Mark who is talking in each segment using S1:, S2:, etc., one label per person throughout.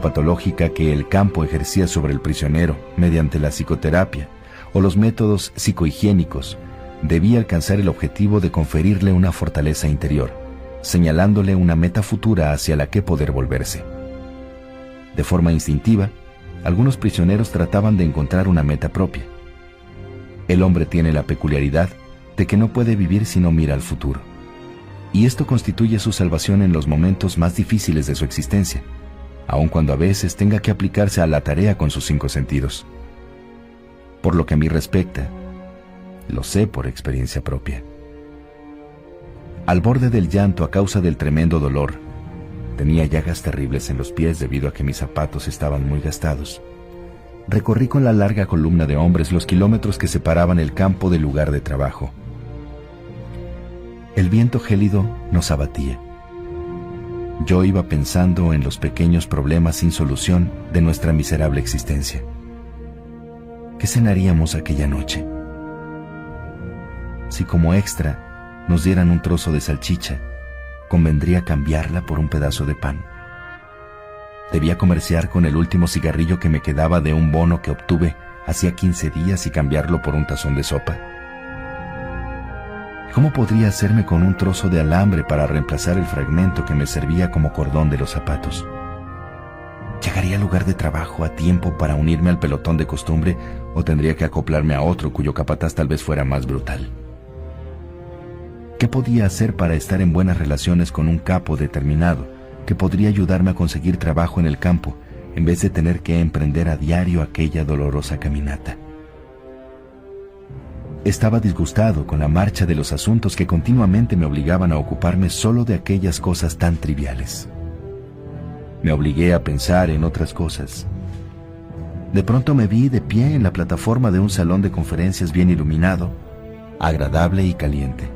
S1: psicopatológica que el campo ejercía sobre el prisionero mediante la psicoterapia o los métodos psicohigiénicos debía alcanzar el objetivo de conferirle una fortaleza interior, señalándole una meta futura hacia la que poder volverse. De forma instintiva, algunos prisioneros trataban de encontrar una meta propia. El hombre tiene la peculiaridad de que no puede vivir si no mira al futuro, y esto constituye su salvación en los momentos más difíciles de su existencia, aun cuando a veces tenga que aplicarse a la tarea con sus 5 sentidos. Por lo que a mí respecta, lo sé por experiencia propia. Al borde del llanto a causa del tremendo dolor, tenía llagas terribles en los pies debido a que mis zapatos estaban muy gastados. Recorrí con la larga columna de hombres los kilómetros que separaban el campo del lugar de trabajo. El viento gélido nos abatía. Yo iba pensando en los pequeños problemas sin solución de nuestra miserable existencia. ¿Qué cenaríamos aquella noche? Si como extra nos dieran un trozo de salchicha, convendría cambiarla por un pedazo de pan. Debía comerciar con el último cigarrillo que me quedaba de un bono que obtuve hacía 15 días y cambiarlo por un tazón de sopa. ¿Cómo podría hacerme con un trozo de alambre para reemplazar el fragmento que me servía como cordón de los zapatos? ¿Llegaría al lugar de trabajo a tiempo para unirme al pelotón de costumbre o tendría que acoplarme a otro cuyo capataz tal vez fuera más brutal? ¿Qué podía hacer para estar en buenas relaciones con un capo determinado que podría ayudarme a conseguir trabajo en el campo en vez de tener que emprender a diario aquella dolorosa caminata? Estaba disgustado con la marcha de los asuntos que continuamente me obligaban a ocuparme solo de aquellas cosas tan triviales. Me obligué a pensar en otras cosas. De pronto me vi de pie en la plataforma de un salón de conferencias bien iluminado, agradable y caliente.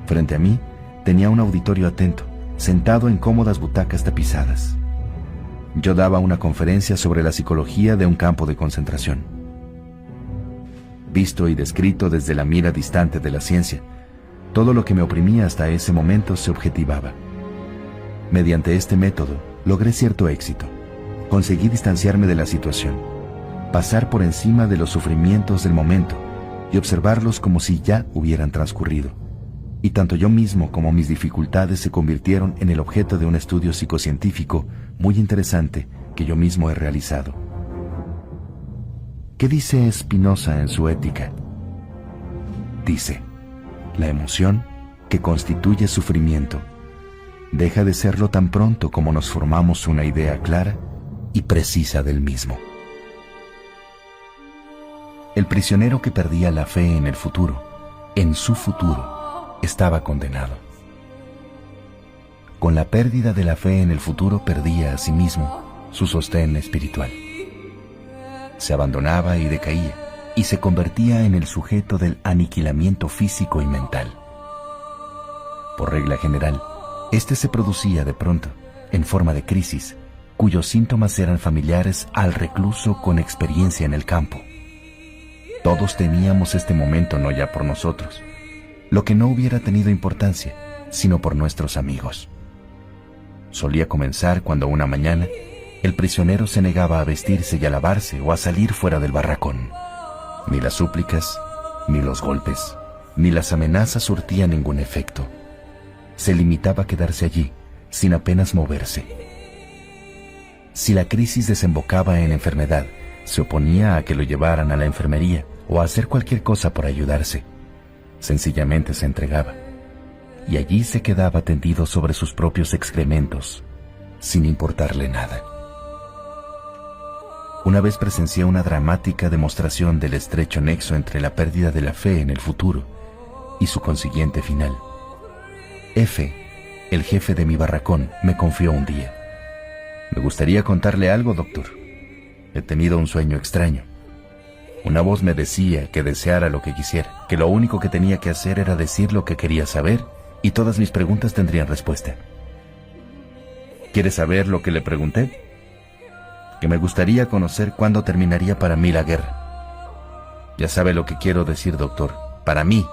S1: Frente a mí tenía un auditorio atento, sentado en cómodas butacas tapizadas. Yo daba una conferencia sobre la psicología de un campo de concentración. Visto y descrito desde la mira distante de la ciencia, todo lo que me oprimía hasta ese momento se objetivaba. Mediante este método logré cierto éxito. Conseguí distanciarme de la situación, pasar por encima de los sufrimientos del momento y observarlos como si ya hubieran transcurrido. Y tanto yo mismo como mis dificultades se convirtieron en el objeto de un estudio psicocientífico muy interesante que yo mismo he realizado. ¿Qué dice Spinoza en su Ética? Dice: la emoción, que constituye sufrimiento, deja de serlo tan pronto como nos formamos una idea clara y precisa del mismo. El prisionero que perdía la fe en el futuro, en su futuro, estaba condenado. Con la pérdida de la fe en el futuro perdía a sí mismo su sostén espiritual. Se abandonaba y decaía, y se convertía en el sujeto del aniquilamiento físico y mental. Por regla general, este se producía de pronto, en forma de crisis, cuyos síntomas eran familiares al recluso con experiencia en el campo. Todos teníamos este momento no ya por nosotros, lo que no hubiera tenido importancia, sino por nuestros amigos. Solía comenzar cuando una mañana el prisionero se negaba a vestirse y a lavarse o a salir fuera del barracón. Ni las súplicas, ni los golpes, ni las amenazas surtían ningún efecto. Se limitaba a quedarse allí, sin apenas moverse. Si la crisis desembocaba en enfermedad, se oponía a que lo llevaran a la enfermería o a hacer cualquier cosa por ayudarse. Sencillamente se entregaba, y allí se quedaba tendido sobre sus propios excrementos, sin importarle nada. Una vez presencié una dramática demostración del estrecho nexo entre la pérdida de la fe en el futuro y su consiguiente final. F, el jefe de mi barracón, me confió un día: me gustaría contarle algo, doctor. He tenido un sueño extraño. Una voz me decía que deseara lo que quisiera, que lo único que tenía que hacer era decir lo que quería saber y todas mis preguntas tendrían respuesta. ¿Quiere saber lo que le pregunté? Que me gustaría conocer cuándo terminaría para mí la guerra. Ya sabe lo que quiero decir, doctor. Para mí.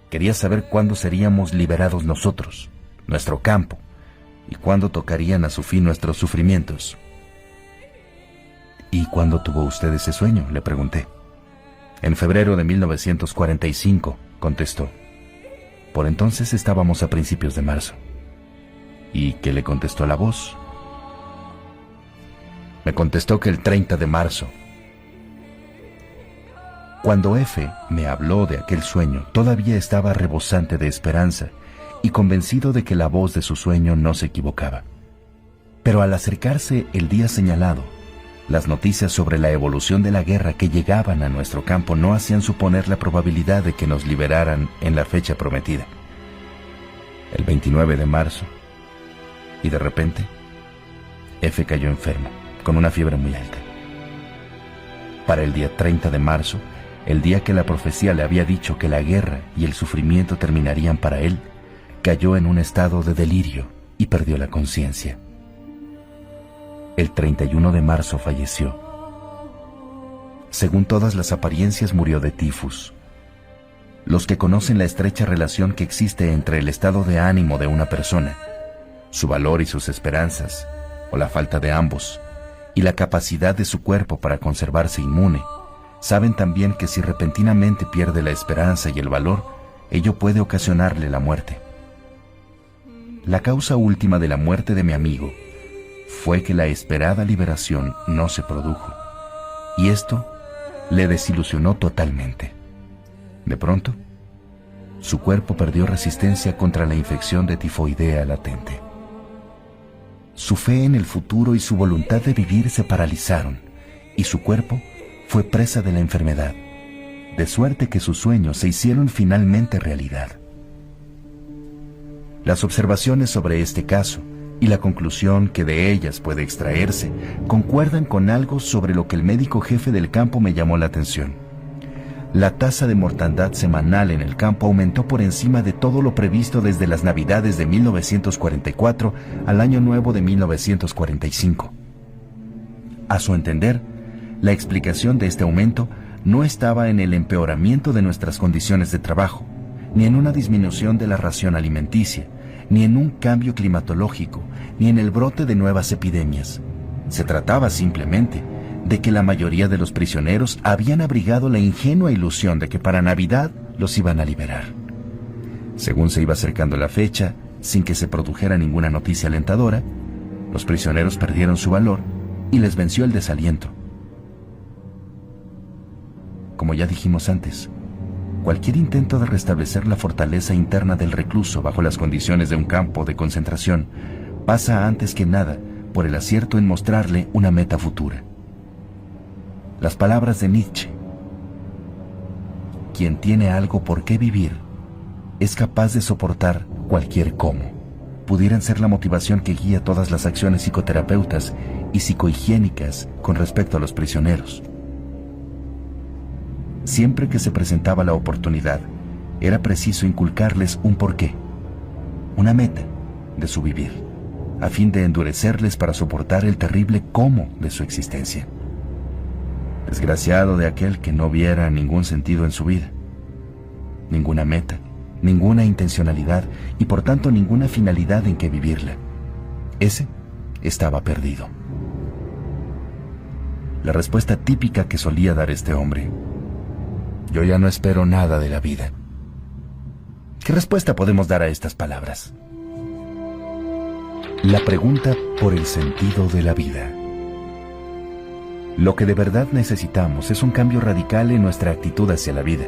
S1: Quería saber cuándo seríamos liberados nosotros, nuestro campo, ¿Y cuándo tocarían a su fin nuestros sufrimientos? ¿Y cuándo tuvo usted ese sueño?, le pregunté. En febrero de 1945, contestó. Por entonces estábamos a principios de marzo. ¿Y qué le contestó la voz? Me contestó que el 30 de marzo. Cuando F me habló de aquel sueño, todavía estaba rebosante de esperanza y convencido de que la voz de su sueño no se equivocaba. Pero al acercarse el día señalado, las noticias sobre la evolución de la guerra que llegaban a nuestro campo no hacían suponer la probabilidad de que nos liberaran en la fecha prometida. El 29 de marzo, y de repente, F cayó enfermo, con una fiebre muy alta. Para el día 30 de marzo, el día que la profecía le había dicho que la guerra y el sufrimiento terminarían para él, cayó en un estado de delirio y perdió la conciencia. El 31 de marzo falleció. Según todas las apariencias, murió de tifus. Los que conocen la estrecha relación que existe entre el estado de ánimo de una persona, su valor y sus esperanzas, o la falta de ambos, y la capacidad de su cuerpo para conservarse inmune, saben también que si repentinamente pierde la esperanza y el valor, ello puede ocasionarle la muerte. La causa última de la muerte de mi amigo fue que la esperada liberación no se produjo, y esto le desilusionó totalmente. De pronto, su cuerpo perdió resistencia contra la infección de tifoidea latente. Su fe en el futuro y su voluntad de vivir se paralizaron, y su cuerpo fue presa de la enfermedad, de suerte que sus sueños se hicieron finalmente realidad. Las observaciones sobre este caso y la conclusión que de ellas puede extraerse concuerdan con algo sobre lo que el médico jefe del campo me llamó la atención. La tasa de mortandad semanal en el campo aumentó por encima de todo lo previsto desde las Navidades de 1944 al Año Nuevo de 1945. A su entender, la explicación de este aumento no estaba en el empeoramiento de nuestras condiciones de trabajo, ni en una disminución de la ración alimenticia, ni en un cambio climatológico, ni en el brote de nuevas epidemias. Se trataba simplemente de que la mayoría de los prisioneros habían abrigado la ingenua ilusión de que para Navidad los iban a liberar. Según se iba acercando la fecha, sin que se produjera ninguna noticia alentadora, los prisioneros perdieron su valor y les venció el desaliento. Como ya dijimos antes, cualquier intento de restablecer la fortaleza interna del recluso bajo las condiciones de un campo de concentración pasa antes que nada por el acierto en mostrarle una meta futura. Las palabras de Nietzsche: quien tiene algo por qué vivir es capaz de soportar cualquier cómo, pudieran ser la motivación que guía todas las acciones psicoterapeutas y psicohigiénicas con respecto a los prisioneros. Siempre que se presentaba la oportunidad, era preciso inculcarles un porqué, una meta de su vivir, a fin de endurecerles para soportar el terrible cómo de su existencia. Desgraciado de aquel que no viera ningún sentido en su vida, ninguna meta, ninguna intencionalidad y por tanto ninguna finalidad en que vivirla. Ese estaba perdido. La respuesta típica que solía dar este hombre: yo ya no espero nada de la vida. ¿Qué respuesta podemos dar a estas palabras? La pregunta por el sentido de la vida. Lo que de verdad necesitamos es un cambio radical en nuestra actitud hacia la vida.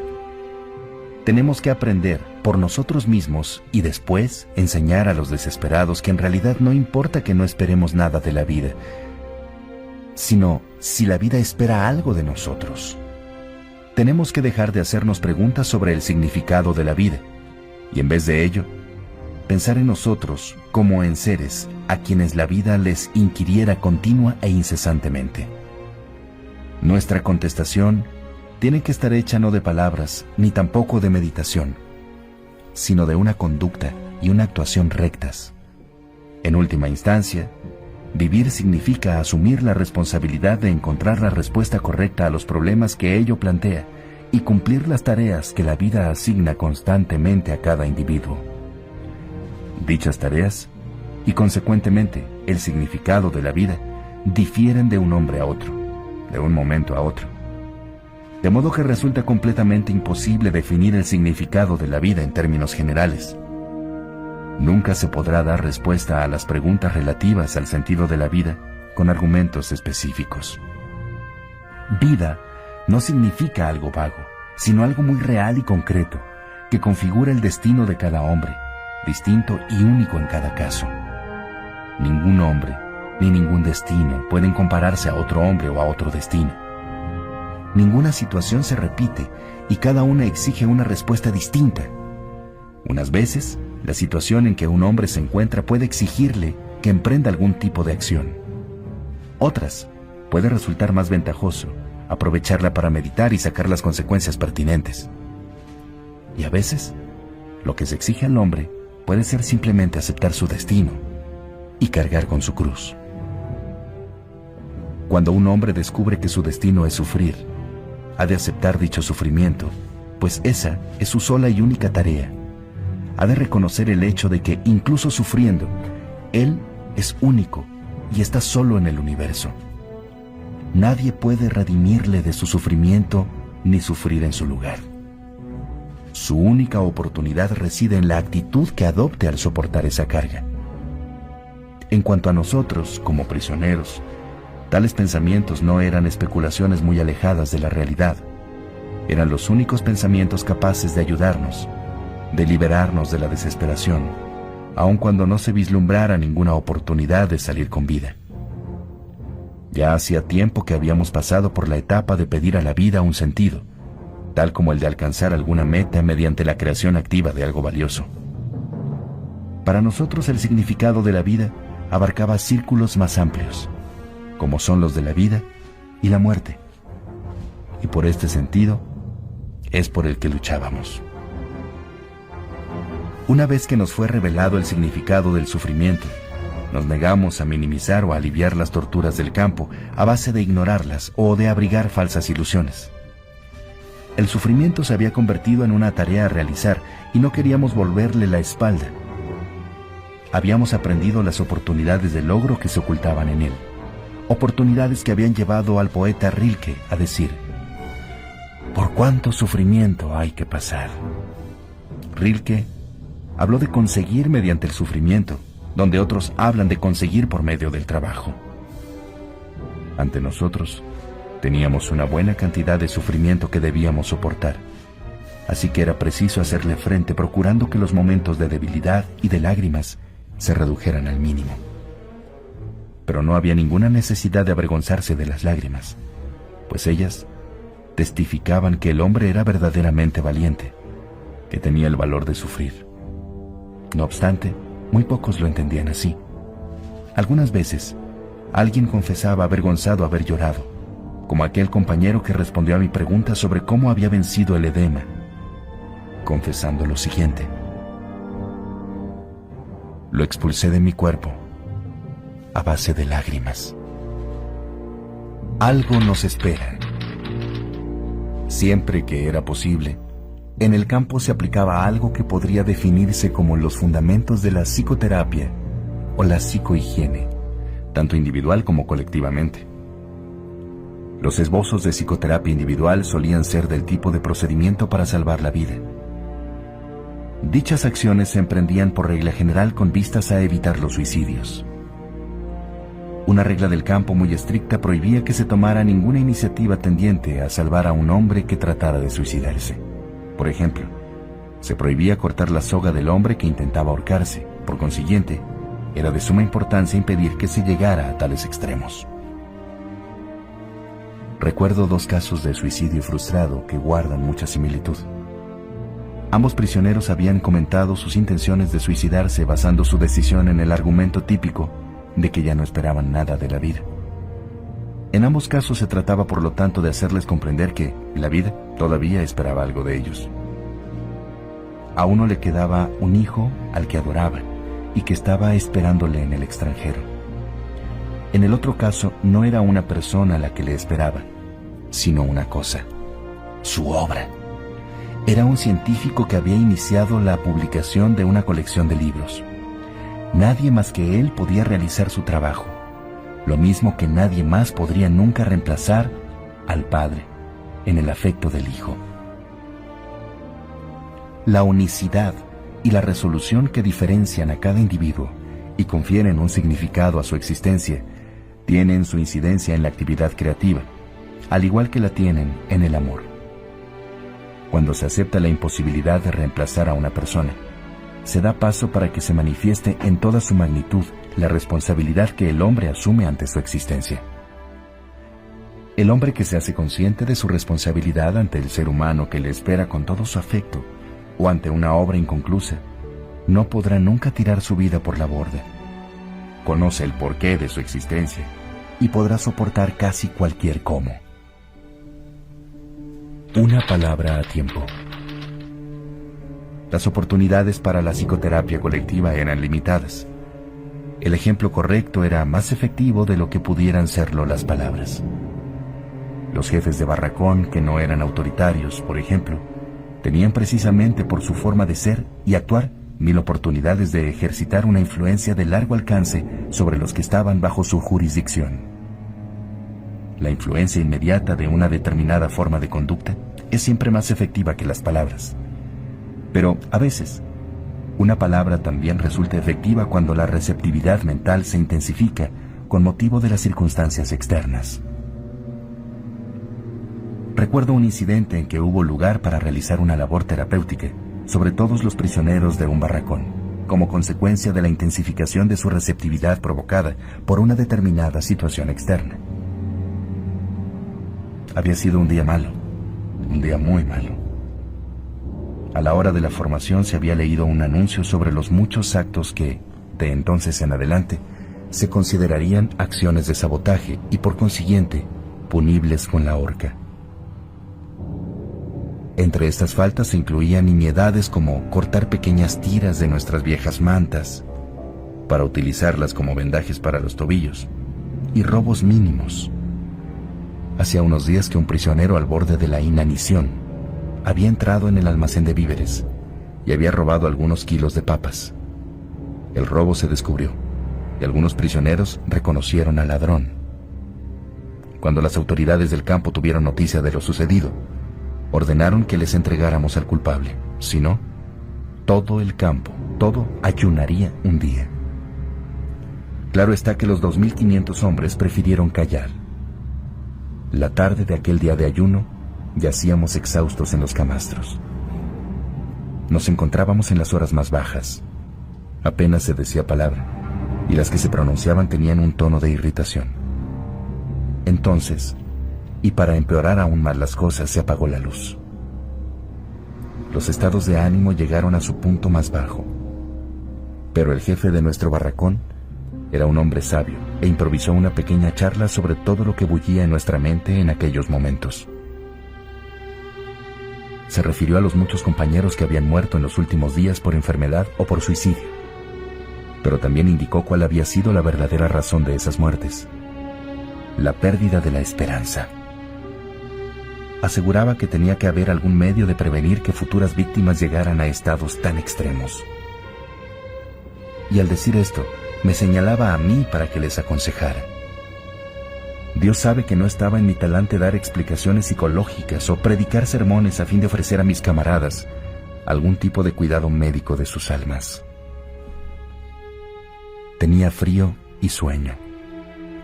S1: Tenemos que aprender por nosotros mismos y después enseñar a los desesperados que en realidad no importa que no esperemos nada de la vida, sino si la vida espera algo de nosotros. Tenemos que dejar de hacernos preguntas sobre el significado de la vida y en vez de ello, pensar en nosotros como en seres a quienes la vida les inquiriera continua e incesantemente. Nuestra contestación tiene que estar hecha no de palabras, ni tampoco de meditación, sino de una conducta y una actuación rectas. En última instancia, vivir significa asumir la responsabilidad de encontrar la respuesta correcta a los problemas que ello plantea y cumplir las tareas que la vida asigna constantemente a cada individuo. Dichas tareas y consecuentemente el significado de la vida difieren de un hombre a otro, de un momento a otro. De modo que resulta completamente imposible definir el significado de la vida en términos generales. Nunca se podrá dar respuesta a las preguntas relativas al sentido de la vida con argumentos específicos. Vida no significa algo vago, sino algo muy real y concreto, que configura el destino de cada hombre, distinto y único en cada caso. Ningún hombre ni ningún destino pueden compararse a otro hombre o a otro destino. Ninguna situación se repite y cada una exige una respuesta distinta. Unas veces, la situación en que un hombre se encuentra puede exigirle que emprenda algún tipo de acción. Otras, puede resultar más ventajoso aprovecharla para meditar y sacar las consecuencias pertinentes. Y a veces, lo que se exige al hombre puede ser simplemente aceptar su destino y cargar con su cruz. Cuando un hombre descubre que su destino es sufrir, ha de aceptar dicho sufrimiento, pues esa es su sola y única tarea. Ha de reconocer el hecho de que, incluso sufriendo, él es único y está solo en el universo. Nadie puede redimirle de su sufrimiento ni sufrir en su lugar. Su única oportunidad reside en la actitud que adopte al soportar esa carga. En cuanto a nosotros, como prisioneros, tales pensamientos no eran especulaciones muy alejadas de la realidad. Eran los únicos pensamientos capaces de ayudarnos, de liberarnos de la desesperación, aun cuando no se vislumbrara ninguna oportunidad de salir con vida. Ya hacía tiempo que habíamos pasado por la etapa de pedir a la vida un sentido, tal como el de alcanzar alguna meta mediante la creación activa de algo valioso. Para nosotros el significado de la vida abarcaba círculos más amplios, como son los de la vida y la muerte. Y por este sentido es por el que luchábamos. Una vez que nos fue revelado el significado del sufrimiento, nos negamos a minimizar o a aliviar las torturas del campo a base de ignorarlas o de abrigar falsas ilusiones. El sufrimiento se había convertido en una tarea a realizar y no queríamos volverle la espalda. Habíamos aprendido las oportunidades de logro que se ocultaban en él, oportunidades que habían llevado al poeta Rilke a decir: ¿por cuánto sufrimiento hay que pasar? Rilke habló de conseguir mediante el sufrimiento, donde otros hablan de conseguir por medio del trabajo. Ante nosotros, teníamos una buena cantidad de sufrimiento que debíamos soportar, así que era preciso hacerle frente procurando que los momentos de debilidad y de lágrimas se redujeran al mínimo. Pero no había ninguna necesidad de avergonzarse de las lágrimas, pues ellas testificaban que el hombre era verdaderamente valiente, que tenía el valor de sufrir. No obstante, muy pocos lo entendían así. Algunas veces, alguien confesaba avergonzado haber llorado, como aquel compañero que respondió a mi pregunta sobre cómo había vencido el edema, confesando lo siguiente: lo expulsé de mi cuerpo a base de lágrimas. Algo nos espera. Siempre que era posible, en el campo se aplicaba algo que podría definirse como los fundamentos de la psicoterapia o la psicohigiene, tanto individual como colectivamente. Los esbozos de psicoterapia individual solían ser del tipo de procedimiento para salvar la vida. Dichas acciones se emprendían por regla general con vistas a evitar los suicidios. Una regla del campo muy estricta prohibía que se tomara ninguna iniciativa tendiente a salvar a un hombre que tratara de suicidarse. Por ejemplo, se prohibía cortar la soga del hombre que intentaba ahorcarse. Por consiguiente, era de suma importancia impedir que se llegara a tales extremos. Recuerdo 2 casos de suicidio frustrado que guardan mucha similitud. Ambos prisioneros habían comentado sus intenciones de suicidarse basando su decisión en el argumento típico de que ya no esperaban nada de la vida. En ambos casos se trataba por lo tanto de hacerles comprender que la vida todavía esperaba algo de ellos. A uno le quedaba un hijo al que adoraba y que estaba esperándole en el extranjero. En el otro caso no era una persona la que le esperaba, sino una cosa: su obra. Era un científico que había iniciado la publicación de una colección de libros. Nadie más que él podía realizar su trabajo, lo mismo que nadie más podría nunca reemplazar al Padre en el afecto del Hijo. La unicidad y la resolución que diferencian a cada individuo y confieren un significado a su existencia tienen su incidencia en la actividad creativa, al igual que la tienen en el amor. Cuando se acepta la imposibilidad de reemplazar a una persona, se da paso para que se manifieste en toda su magnitud la responsabilidad que el hombre asume ante su existencia. El hombre que se hace consciente de su responsabilidad ante el ser humano que le espera con todo su afecto, o ante una obra inconclusa, no podrá nunca tirar su vida por la borda. Conoce el porqué de su existencia y podrá soportar casi cualquier cómo. Una palabra a tiempo. Las oportunidades para la psicoterapia colectiva eran limitadas. El ejemplo correcto era más efectivo de lo que pudieran serlo las palabras. Los jefes de barracón, que no eran autoritarios, por ejemplo, tenían precisamente por su forma de ser y actuar 1000 oportunidades de ejercitar una influencia de largo alcance sobre los que estaban bajo su jurisdicción. La influencia inmediata de una determinada forma de conducta es siempre más efectiva que las palabras. Pero, a veces, una palabra también resulta efectiva cuando la receptividad mental se intensifica con motivo de las circunstancias externas. Recuerdo un incidente en que hubo lugar para realizar una labor terapéutica sobre todos los prisioneros de un barracón, como consecuencia de la intensificación de su receptividad provocada por una determinada situación externa. Había sido un día malo, un día muy malo. A la hora de la formación se había leído un anuncio sobre los muchos actos que, de entonces en adelante, se considerarían acciones de sabotaje y por consiguiente, punibles con la horca. Entre estas faltas se incluían nimiedades como cortar pequeñas tiras de nuestras viejas mantas para utilizarlas como vendajes para los tobillos y robos mínimos. Hacía unos días que un prisionero al borde de la inanición había entrado en el almacén de víveres y había robado algunos kilos de papas. El robo se descubrió y algunos prisioneros reconocieron al ladrón. Cuando las autoridades del campo tuvieron noticia de lo sucedido, ordenaron que les entregáramos al culpable. Si no, todo el campo, todo ayunaría un día. Claro está que los 2500 hombres prefirieron callar. La tarde de aquel día de ayuno, yacíamos exhaustos en los camastros. Nos encontrábamos en las horas más bajas. Apenas se decía palabra, y las que se pronunciaban tenían un tono de irritación. Entonces, y para empeorar aún más las cosas, se apagó la luz. Los estados de ánimo llegaron a su punto más bajo. Pero el jefe de nuestro barracón era un hombre sabio e improvisó una pequeña charla sobre todo lo que bullía en nuestra mente en aquellos momentos. Se refirió a los muchos compañeros que habían muerto en los últimos días por enfermedad o por suicidio, pero también indicó cuál había sido la verdadera razón de esas muertes: la pérdida de la esperanza. Aseguraba que tenía que haber algún medio de prevenir que futuras víctimas llegaran a estados tan extremos. Y al decir esto, me señalaba a mí para que les aconsejara. Dios sabe que no estaba en mi talante dar explicaciones psicológicas o predicar sermones a fin de ofrecer a mis camaradas algún tipo de cuidado médico de sus almas. Tenía frío y sueño.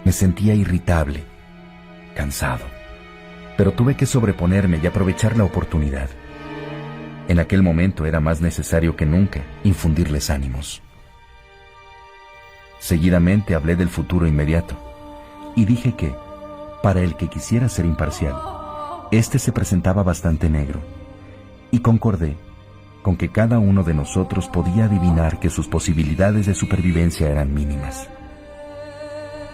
S1: Me sentía irritable, cansado, pero tuve que sobreponerme y aprovechar la oportunidad. En aquel momento era más necesario que nunca infundirles ánimos. Seguidamente hablé del futuro inmediato y dije que, para el que quisiera ser imparcial, este se presentaba bastante negro, y concordé con que cada uno de nosotros podía adivinar que sus posibilidades de supervivencia eran mínimas.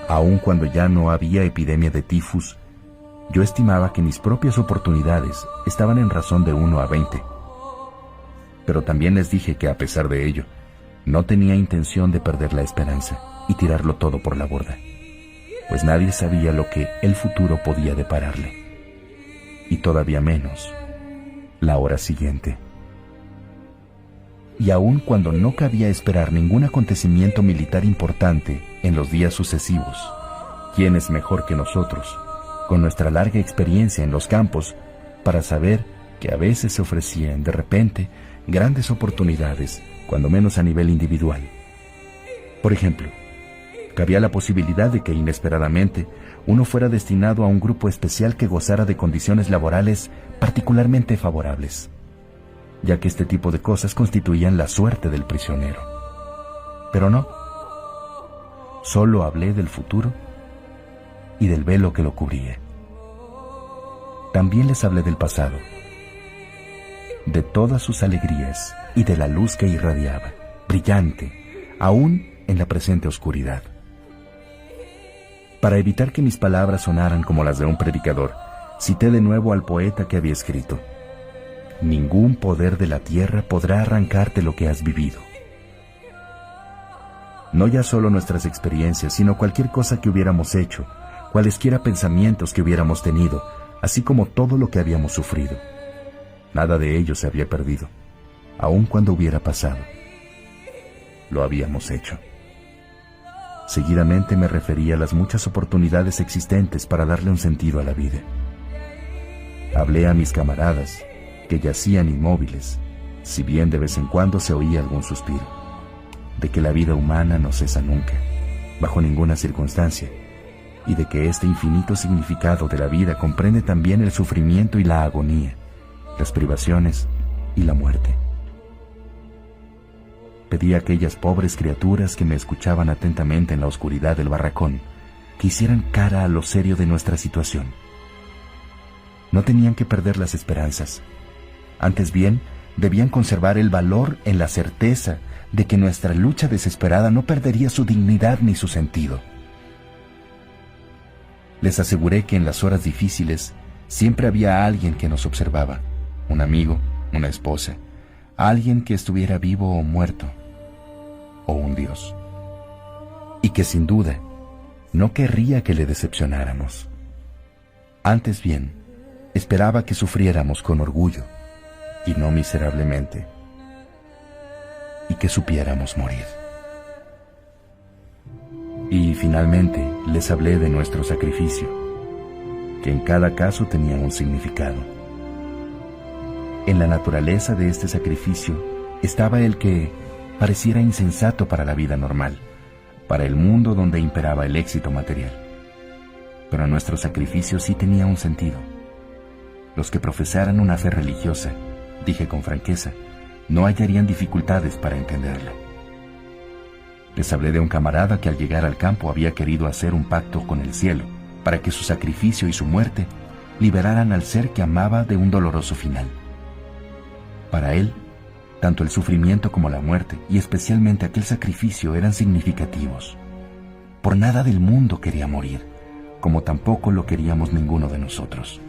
S1: Aun cuando ya no había epidemia de tifus, yo estimaba que mis propias oportunidades estaban en razón de 1 a 20. Pero también les dije que a pesar de ello, no tenía intención de perder la esperanza y tirarlo todo por la borda, pues nadie sabía lo que el futuro podía depararle, y todavía menos la hora siguiente. Y aun cuando no cabía esperar ningún acontecimiento militar importante en los días sucesivos, ¿quién es mejor que nosotros, con nuestra larga experiencia en los campos, para saber que a veces se ofrecían de repente grandes oportunidades, cuando menos a nivel individual? Por ejemplo, cabía la posibilidad de que inesperadamente uno fuera destinado a un grupo especial que gozara de condiciones laborales particularmente favorables, ya que este tipo de cosas constituían la suerte del prisionero. Pero no, solo hablé del futuro y del velo que lo cubría. También les hablé del pasado, de todas sus alegrías y de la luz que irradiaba, brillante, aún en la presente oscuridad. Para evitar que mis palabras sonaran como las de un predicador, cité de nuevo al poeta que había escrito: ningún poder de la tierra podrá arrancarte lo que has vivido. No ya solo nuestras experiencias, sino cualquier cosa que hubiéramos hecho, cualesquiera pensamientos que hubiéramos tenido, así como todo lo que habíamos sufrido. Nada de ello se había perdido, aun cuando hubiera pasado. Lo habíamos hecho. Seguidamente me refería a las muchas oportunidades existentes para darle un sentido a la vida. Hablé a mis camaradas, que yacían inmóviles, si bien de vez en cuando se oía algún suspiro, de que la vida humana no cesa nunca, bajo ninguna circunstancia, y de que este infinito significado de la vida comprende también el sufrimiento y la agonía, las privaciones y la muerte. Pedí a aquellas pobres criaturas que me escuchaban atentamente en la oscuridad del barracón que hicieran cara a lo serio de nuestra situación. No tenían que perder las esperanzas. Antes bien, debían conservar el valor en la certeza de que nuestra lucha desesperada no perdería su dignidad ni su sentido. Les aseguré que en las horas difíciles siempre había alguien que nos observaba, un amigo, una esposa, alguien que estuviera vivo o muerto, o un Dios, y que sin duda no querría que le decepcionáramos. Antes bien, esperaba que sufriéramos con orgullo, y no miserablemente, y que supiéramos morir. Y finalmente les hablé de nuestro sacrificio, que en cada caso tenía un significado. En la naturaleza de este sacrificio estaba el que pareciera insensato para la vida normal, para el mundo donde imperaba el éxito material. Pero nuestro sacrificio sí tenía un sentido. Los que profesaran una fe religiosa, dije con franqueza, no hallarían dificultades para entenderlo. Les hablé de un camarada que al llegar al campo había querido hacer un pacto con el cielo, para que su sacrificio y su muerte liberaran al ser que amaba de un doloroso final. Para él, tanto el sufrimiento como la muerte, y especialmente aquel sacrificio, eran significativos. Por nada del mundo quería morir, como tampoco lo queríamos ninguno de nosotros.